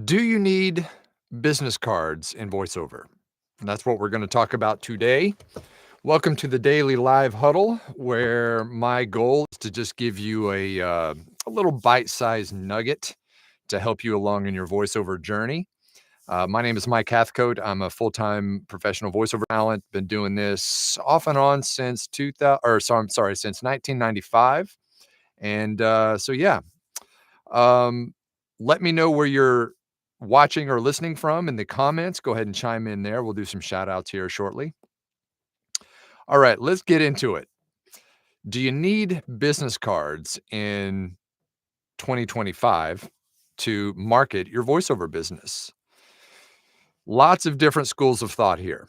Do you need business cards in VoiceOver? And that's what we're going to talk about today. Welcome to the Daily Live Huddle, where my goal is to just give you a little bite-sized nugget to help you along in your voiceover journey. My name is Mike Cathcote. I'm a full-time professional voiceover talent. Been doing this off and on since 2000, or sorry, I'm sorry, since 1995. And so yeah, um, let me know where you're watching or listening from in the comments. Go ahead and chime in there. We'll do some shout outs here shortly. All right, let's get into it. Do you need business cards in 2025 to market your voiceover business? Lots of different schools of thought here,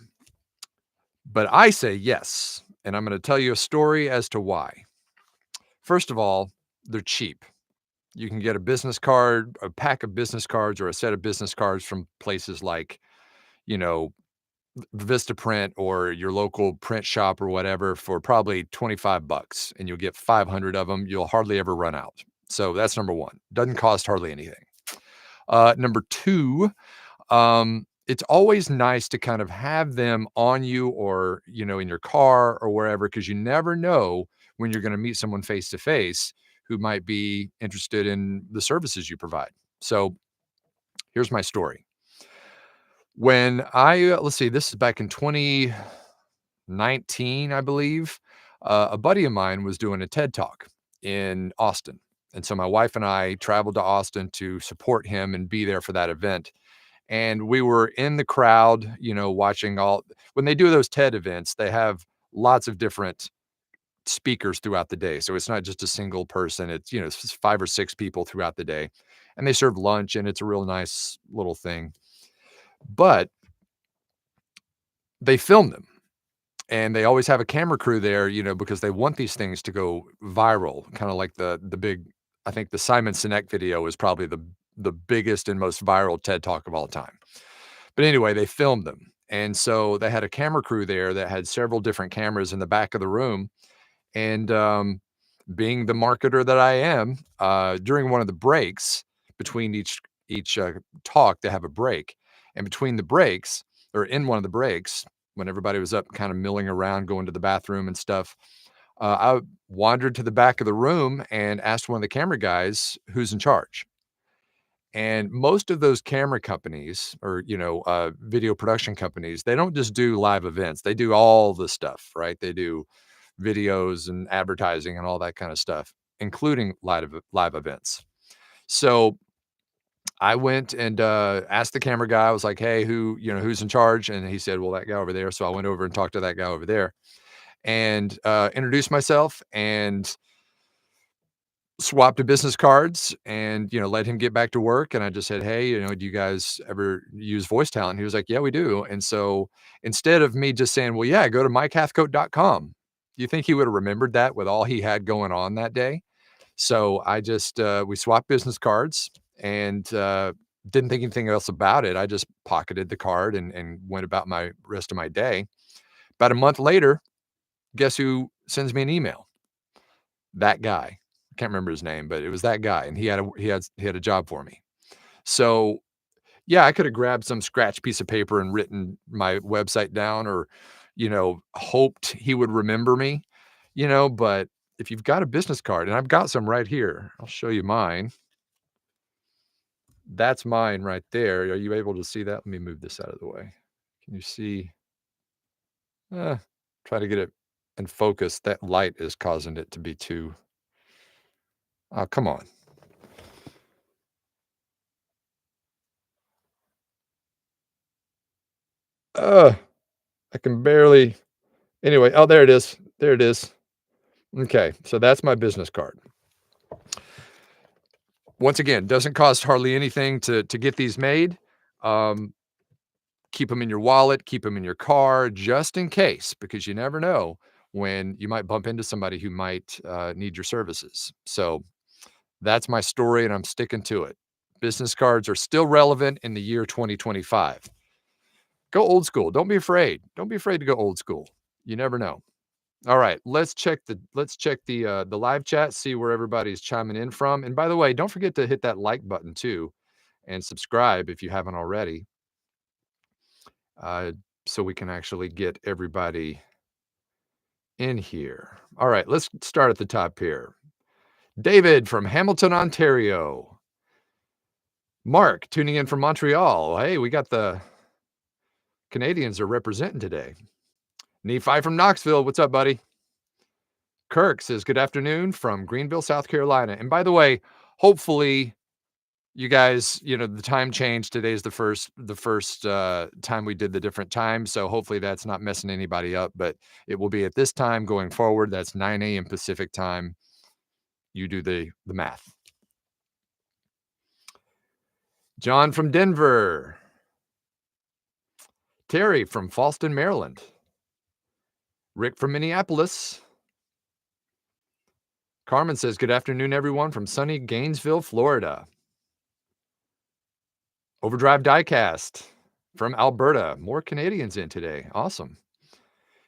but I say yes. And I'm going to tell you a story as to why. First of all, they're cheap. You can get a business card, a pack of business cards, or a set of business cards from places like, you know, Vistaprint or your local print shop or whatever for probably 25 bucks, and you'll get 500 of them. You'll hardly ever run out. So that's number one. Doesn't cost hardly anything. Number two, it's always nice to kind of have them on you or, in your car or wherever, because you never know when you're going to meet someone face to face who might be interested in the services you provide. So here's my story. When let's see, this is back in 2019, I believe. A buddy of mine was doing a TED Talk in Austin. And so my wife and I traveled to Austin to support him and be there for that event. And we were in the crowd, watching when they do those TED events, they have lots of different speakers throughout the day. So it's not just a single person, it's 5 or 6 people throughout the day. And they serve lunch, and it's a real nice little thing. But they film them, and they always have a camera crew there, because they want these things to go viral, kind of like the big. I think the Simon Sinek video is probably the biggest and most viral TED Talk of all time. But anyway, they filmed them, and so they had a camera crew there that had several different cameras in the back of the room. And being the marketer that I am, during one of the breaks between each talk, they have a break, and between the breaks, or in one of the breaks, when everybody was up, kind of milling around, going to the bathroom and stuff, I wandered to the back of the room and asked one of the camera guys who's in charge. And most of those camera companies, or video production companies, they don't just do live events. They do all the stuff, right? They do videos and advertising and all that kind of stuff, including live events. So I went and asked the camera guy. I was like, "Hey, who's in charge?" And he said, "Well, that guy over there." So I went over and talked to that guy over there and introduced myself and swapped to business cards and, let him get back to work. And I just said, "Hey, do you guys ever use voice talent?" He was like, "Yeah, we do." And so instead of me just saying, "Well, yeah, go to mycathcote.com," you think he would have remembered that with all he had going on that day? So I just, we swapped business cards and didn't think anything else about it. I just pocketed the card and went about my rest of my day. About a month later, guess who sends me an email? That guy. I can't remember his name, but it was that guy, and he had a job for me. So, yeah, I could have grabbed some scratch piece of paper and written my website down or, hoped he would remember me, but if you've got a business card, and I've got some right here, I'll show you mine. That's mine right there. Are you able to see that? Let me move this out of the way. Can you see? Uh, Try to get it in focus. That light is causing it to be too. Oh, come on. Uh, I can barely. Anyway, oh, there it is. There it is. Okay, so that's my business card. Once again, doesn't cost hardly anything to get these made. Um, Keep them in your wallet, keep them in your car, just in case, because you never know when you might bump into somebody who might need your services. So that's my story, and I'm sticking to it. Business cards are still relevant in the year 2025. Go old school. Don't be afraid. Don't be afraid to go old school. You never know. All right, let's check the live chat, see where everybody's chiming in from. And by the way, don't forget to hit that like button too, and subscribe if you haven't already, uh, so we can actually get everybody in here. All right, let's start at the top here. David from Hamilton, Ontario. Mark tuning in from Montreal. Hey, we got the Canadians are representing today. Nephi from Knoxville. What's up, buddy? Kirk says, good afternoon from Greenville, South Carolina. And by the way, hopefully you guys, the time change. Today's the first time we did the different time. So hopefully that's not messing anybody up, but it will be at this time going forward. That's 9 a.m. Pacific time. You do the math. John from Denver. Terry from Fallston, Maryland. Rick from Minneapolis. Carmen says, good afternoon, everyone from sunny Gainesville, Florida. Overdrive Diecast from Alberta. More Canadians in today. Awesome.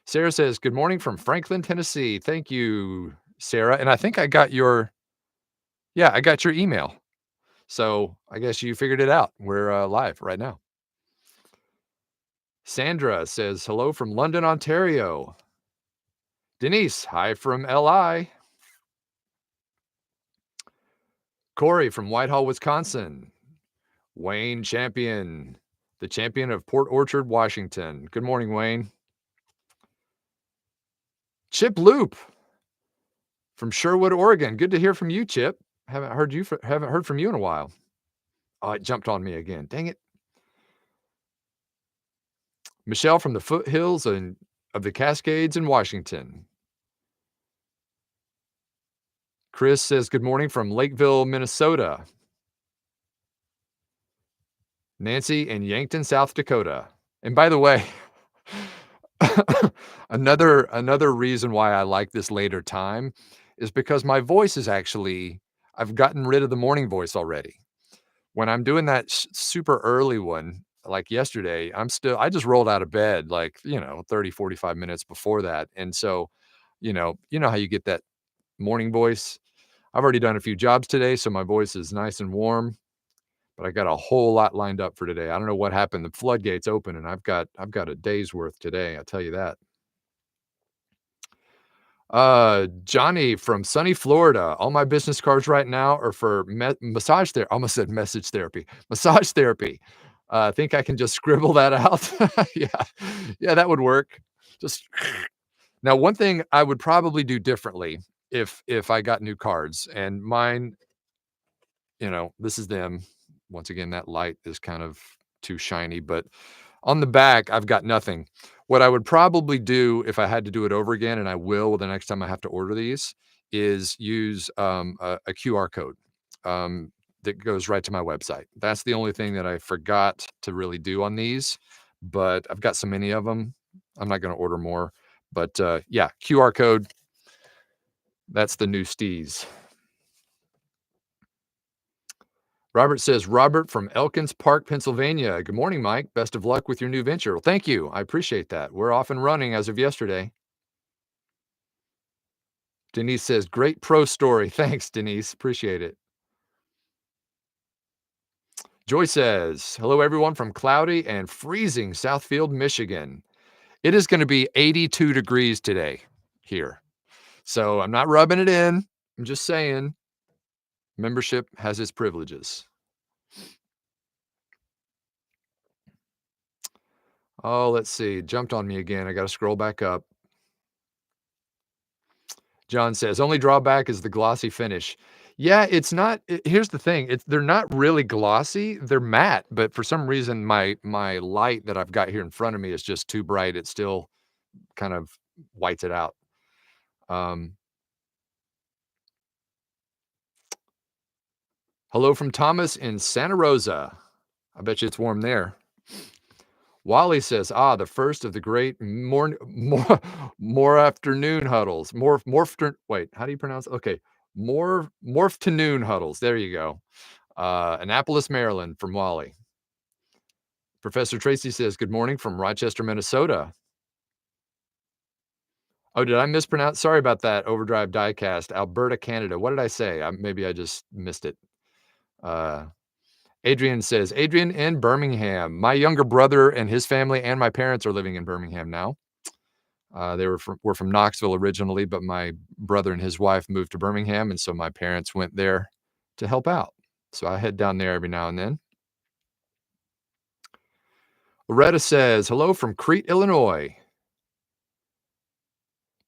Sarah says, good morning from Franklin, Tennessee. Thank you, Sarah. And I think I got your email. So I guess you figured it out. We're live right now. Sandra says, hello from London, Ontario. Denise, hi from LI. Corey from Whitehall, Wisconsin. Wayne Champion, the champion of Port Orchard, Washington. Good morning, Wayne. Chip Loop from Sherwood, Oregon. Good to hear from you, Chip. Haven't heard from you in a while. Oh, it jumped on me again. Dang it. Michelle from the foothills of the Cascades in Washington. Chris says, good morning from Lakeville, Minnesota. Nancy in Yankton, South Dakota. And by the way, another reason why I like this later time is because my voice is I've gotten rid of the morning voice already. When I'm doing that super early one, like yesterday, I just rolled out of bed 30, 45 minutes before that. And so, you know how you get that morning voice. I've already done a few jobs today, so my voice is nice and warm, but I got a whole lot lined up for today. I don't know what happened. The floodgates open and I've got a day's worth today. I'll tell you that. Johnny from sunny Florida. All my business cards right now are for massage therapy. Almost said message therapy. Massage therapy. I think I can just scribble that out. Yeah, that would work. Just now, one thing I would probably do differently if I got new cards, and mine, this is them. Once again, that light is kind of too shiny, but on the back, I've got nothing. What I would probably do if I had to do it over again, and I will the next time I have to order these, is use a QR code that goes right to my website. That's the only thing that I forgot to really do on these, but I've got so many of them. I'm not going to order more, but yeah, QR code. That's the new steez. Robert says, Robert from Elkins Park, Pennsylvania. Good morning, Mike. Best of luck with your new venture. Well, thank you. I appreciate that. We're off and running as of yesterday. Denise says, great pro story. Thanks, Denise. Appreciate it. Joy says, hello, everyone from cloudy and freezing Southfield, Michigan. It is going to be 82 degrees today here. So I'm not rubbing it in. I'm just saying membership has its privileges. Oh, let's see. Jumped on me again. I got to scroll back up. John says, only drawback is the glossy finish. Yeah, it's not. Here's the thing. They're not really glossy. They're matte, but for some reason, my light that I've got here in front of me is just too bright. It still kind of whites it out. Hello from Thomas in Santa Rosa. I bet you it's warm there. Wally says, the first of the great more afternoon huddles. Wait, how do you pronounce it? Okay. Morph to noon huddles. There you go. Annapolis, Maryland from Wally. Professor Tracy says, good morning from Rochester, Minnesota. Oh, did I mispronounce? Sorry about that. Overdrive Diecast, Alberta, Canada. What did I say? Maybe I just missed it. Adrian says, Adrian in Birmingham. My younger brother and his family and my parents are living in Birmingham now. Were from Knoxville originally, but my brother and his wife moved to Birmingham, and so my parents went there to help out. So I head down there every now and then. Loretta says, hello from Crete, Illinois.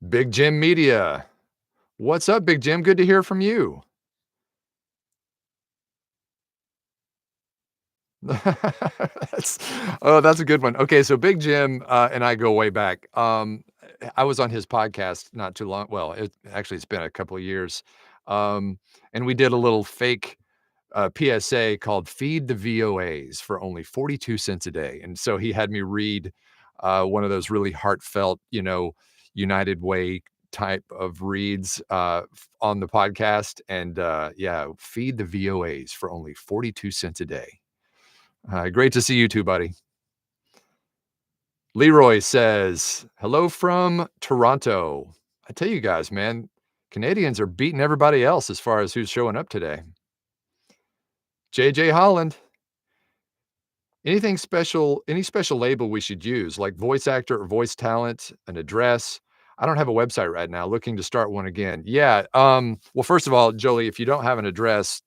Big Jim Media. What's up, Big Jim? Good to hear from you. That's a good one. Okay, so Big Jim and I go way back. I was on his podcast not too long. Well, it's been a couple of years, and we did a little fake PSA called "Feed the VOAs" for only 42 cents a day, and so he had me read one of those really heartfelt, United Way type of reads on the podcast, and yeah, feed the VOAs for only 42 cents a day. Great to see you too, buddy. Leroy says, hello from Toronto. I tell you guys, man, Canadians are beating everybody else as far as who's showing up today. JJ Holland. Any special label we should use, like voice actor or voice talent, an address? I don't have a website right now, looking to start one again. Yeah, well, first of all, Jolie, if you don't have an address,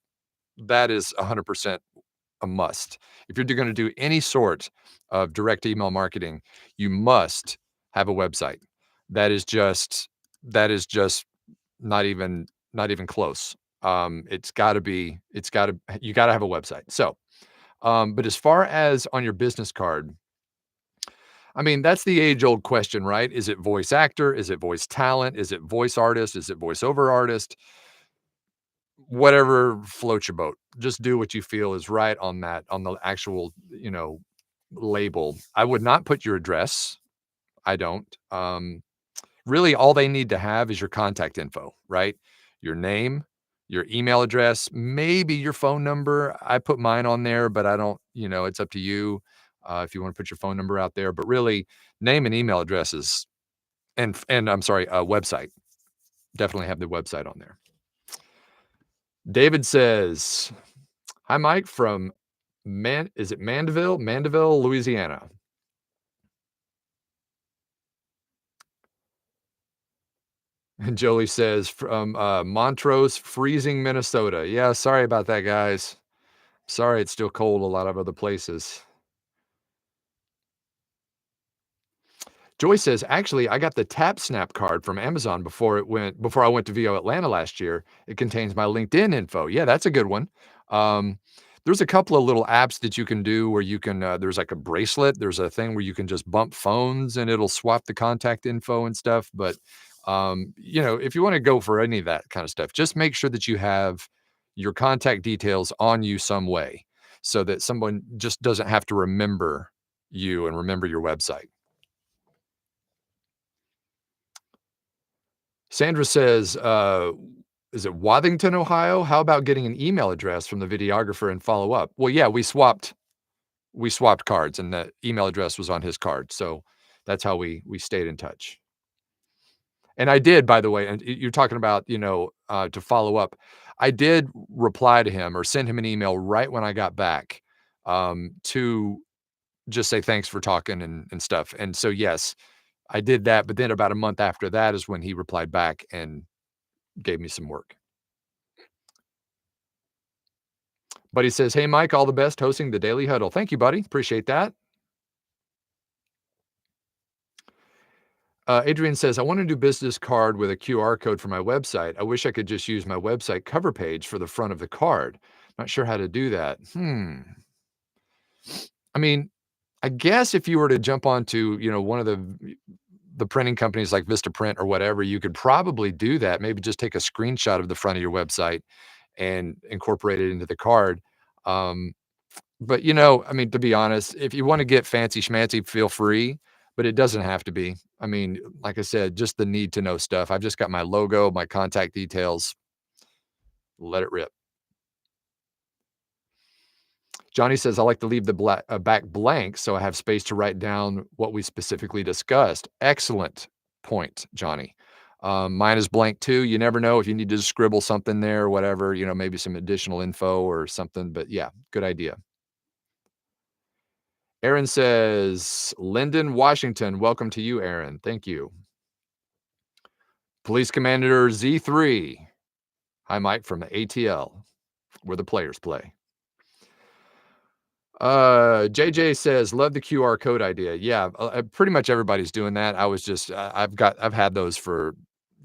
that is 100% a must. If you're gonna do any sort of direct email marketing, you must have a website. That is just not even close. You gotta have a website. So, but as far as on your business card, I mean, that's the age-old question, right? Is it voice actor? Is it voice talent? Is it voice artist? Is it voiceover artist? Whatever floats your boat. Just do what you feel is right on the actual, label. I would not put your address. I don't. Really, all they need to have is your contact info, right? Your name, your email address, maybe your phone number. I put mine on there, but I don't, it's up to you if you want to put your phone number out there. But really, name and email addresses, and I'm sorry, website. Definitely have the website on there. David says, hi, Mike from is it Mandeville? Mandeville, Louisiana. And Jolie says from Montrose, freezing Minnesota. Yeah, sorry about that, guys. Sorry, it's still cold a lot of other places. Joy says, actually, I got the Tap Snap card from Amazon before I went to VO Atlanta last year. It contains my LinkedIn info. Yeah, that's a good one. There's a couple of little apps that you can do where you can, there's like a bracelet. There's a thing where you can just bump phones and it'll swap the contact info and stuff. But, if you want to go for any of that kind of stuff, just make sure that you have your contact details on you some way so that someone just doesn't have to remember you and remember your website. Sandra says, is it Wathington, Ohio? How about getting an email address from the videographer and follow up? Well, yeah, we swapped cards and the email address was on his card. So that's how we stayed in touch. And I did, by the way, and you're talking about, to follow up. I did reply to him or send him an email right when I got back, to just say thanks for talking and stuff. And so, yes, I did that. But then about a month after that is when he replied back and gave me some work. But he says, hey, Mike, all the best hosting the Daily Huddle. Thank you, buddy. Appreciate that. Adrian says, I want to do business card with a QR code for my website. I wish I could just use my website cover page for the front of the card. Not sure how to do that. I mean, I guess if you were to jump onto, one of the printing companies like Vistaprint or whatever, you could probably do that. Maybe just take a screenshot of the front of your website and incorporate it into the card. But, I mean, to be honest, if you want to get fancy schmancy, feel free, but it doesn't have to be. I mean, like I said, just the need to know stuff. I've just got my logo, my contact details. Let it rip. Johnny says, I like to leave the back blank so I have space to write down what we specifically discussed. Excellent point, Johnny. Mine is blank too. You never know if you need to scribble something there or whatever, maybe some additional info or something, but yeah, good idea. Aaron says, Lyndon, Washington. Welcome to you, Aaron. Thank you. Police Commander Z3. Hi, Mike from the ATL, where the players play. JJ says, love the QR code idea. Yeah, pretty much everybody's doing that. I was just, I've had those for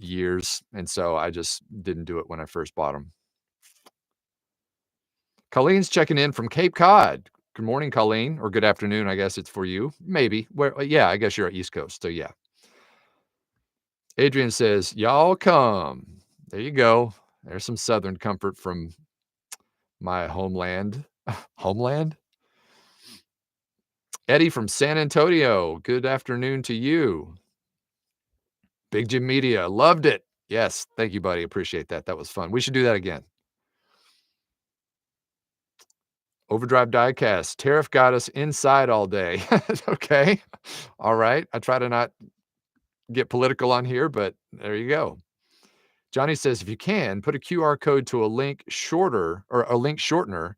years, and so I just didn't do it when I first bought them. Colleen's checking in from Cape Cod. Good morning, Colleen, or good afternoon. I guess it's for you. Maybe. Yeah, I guess you're at East Coast. So yeah. Adrian says, y'all come. There you go. There's some Southern comfort from my homeland. Homeland? Eddie from San Antonio. Good afternoon to you. Big Jim Media. Loved it. Yes. Thank you, buddy. Appreciate that. That was fun. We should do that again. Overdrive Diecast. Tariff got us inside all day. Okay. All right. I try to not get political on here, but there you go. Johnny says, if you can, put a QR code to a link shortener,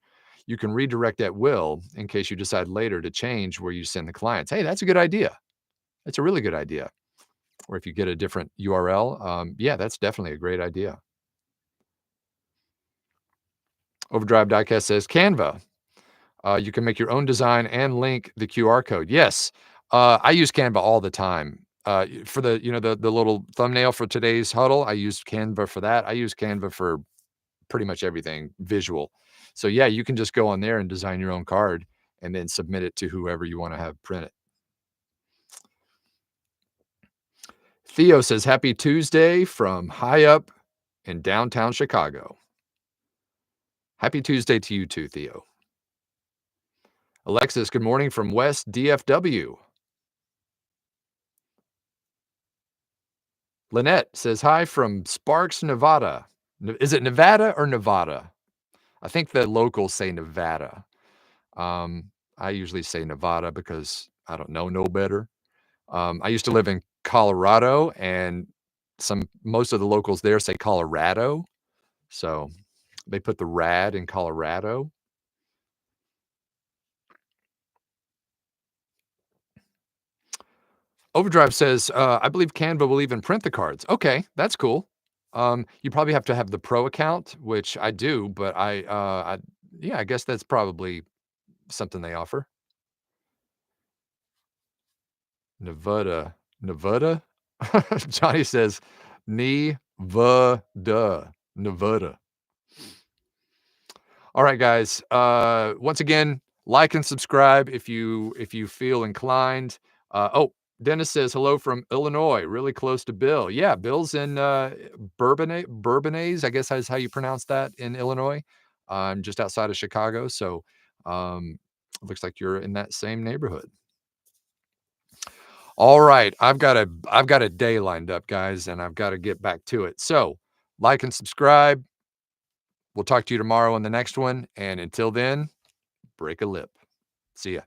you can redirect at will in case you decide later to change where you send the clients. Hey, that's a good idea. That's a really good idea. Or if you get a different URL, yeah, that's definitely a great idea. Overdrive Diecast says, Canva. You can make your own design and link the QR code. Yes, I use Canva all the time. For the the little thumbnail for today's huddle, I use Canva for that. I use Canva for pretty much everything visual. So yeah, you can just go on there and design your own card and then submit it to whoever you want to have print it. Theo says, happy Tuesday from high up in downtown Chicago. Happy Tuesday to you too, Theo. Alexis, good morning from West DFW. Lynette says, hi from Sparks, Nevada. Is it Nevada or Nevada? I think the locals say Nevada. I usually say Nevada because I don't know no better. I used to live in Colorado, and most of the locals there say Colorado. So they put the rad in Colorado. Overdrive says, I believe Canva will even print the cards. Okay, that's cool. You probably have to have the pro account, which I do, but yeah, I guess that's probably something they offer. Nevada. Nevada? Johnny says, Nevada. Nevada. All right, guys. Once again, like and subscribe if you feel inclined. Dennis says hello from Illinois, really close to Bill. Yeah, Bill's in Bourbonnais, I guess is how you pronounce that in Illinois. Just outside of Chicago. So it looks like you're in that same neighborhood. All right, I've got a day lined up, guys, and I've got to get back to it. So like and subscribe. We'll talk to you tomorrow on the next one. And until then, break a lip. See ya.